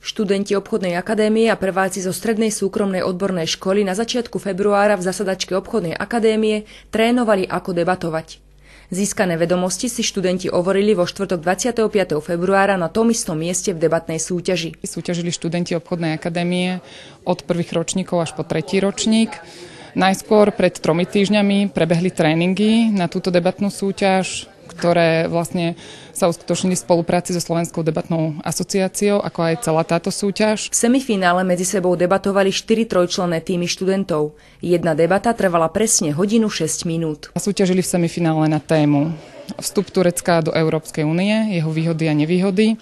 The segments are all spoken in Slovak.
Študenti obchodnej akadémie a prváci zo strednej súkromnej odbornej školy na začiatku februára v zasadačke obchodnej akadémie trénovali, ako debatovať. Získané vedomosti si študenti overili vo štvrtok 25. februára na tom istom mieste v debatnej súťaži. Súťažili študenti obchodnej akadémie od prvých ročníkov až po tretí ročník. Najskôr pred 3 týždňami prebehli tréningy na túto debatnú súťaž, ktoré vlastne sa uskutočnili v spolupráci so Slovenskou debatnou asociáciou, ako aj celá táto súťaž. V semifinále medzi sebou debatovali 4 trojčlenné týmy študentov. Jedna debata trvala presne hodinu 6 minút. Súťažili v semifinále na tému vstup Turecka do Európskej únie, jeho výhody a nevýhody.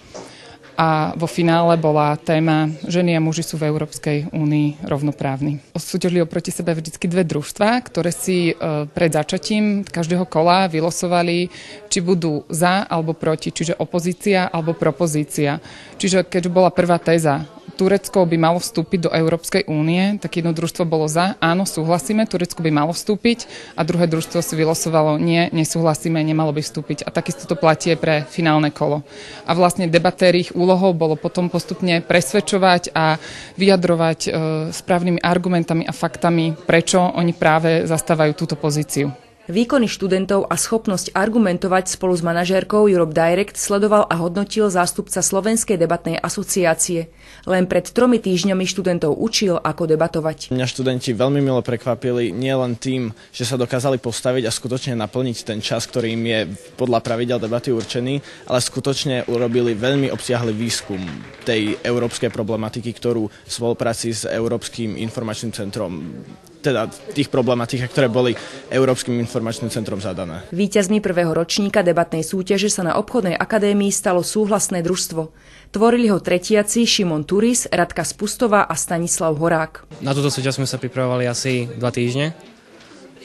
A vo finále bola téma ženy a muži sú v Európskej únii rovnoprávni. Súťažili oproti sebe vždycky 2 družstvá, ktoré si pred začatím každého kola vylosovali, či budú za alebo proti, čiže opozícia alebo propozícia. Čiže keď bola prvá téza, Turecko by malo vstúpiť do Európskej únie, tak jedno družstvo bolo za, áno, súhlasíme, Turecko by malo vstúpiť, a druhé družstvo si vylosovalo, nie, nesúhlasíme, nemalo by vstúpiť. A takisto to platí pre finálne kolo. A vlastne debatérich úlohou bolo potom postupne presvedčovať a vyjadrovať správnymi argumentami a faktami, prečo oni práve zastávajú túto pozíciu. Výkony študentov a schopnosť argumentovať spolu s manažérkou Europe Direct sledoval a hodnotil zástupca Slovenskej debatnej asociácie. Len pred 3 týždňami študentov učil, ako debatovať. Mňa študenti veľmi milo prekvapili, nielen tým, že sa dokázali postaviť a skutočne naplniť ten čas, ktorý im je podľa pravidel debaty určený, ale skutočne urobili veľmi obsiahly výskum tej európskej problematiky, ktorú v spolupráci s Európskym informačným centrom, teda tých problematík, ktoré boli Európskym informačným centrom zadané. Víťazmi prvého ročníka debatnej súťaže sa na obchodnej akadémii stalo súhlasné družstvo. Tvorili ho tretiaci Šimon Turis, Radka Spustová a Stanislav Horák. Na túto súťaž sme sa pripravovali asi 2 týždne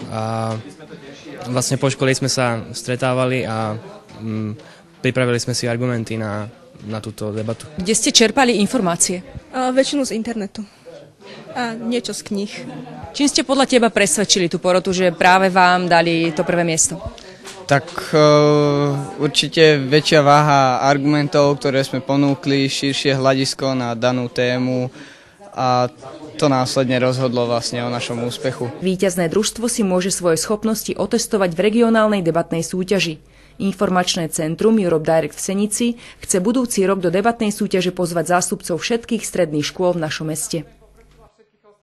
a vlastne po škole sme sa stretávali a pripravili sme si argumenty na túto debatu. Kde ste čerpali informácie? Väčšinu z internetu. A niečo z kníh. Čím ste podľa teba presvedčili tú porotu, že práve vám dali to prvé miesto? Tak určite väčšia váha argumentov, ktoré sme ponúkli, širšie hľadisko na danú tému a to následne rozhodlo vlastne o našom úspechu. Víťazné družstvo si môže svoje schopnosti otestovať v regionálnej debatnej súťaži. Informačné centrum Europe Direct v Senici chce budúci rok do debatnej súťaže pozvať zástupcov všetkých stredných škôl v našom meste.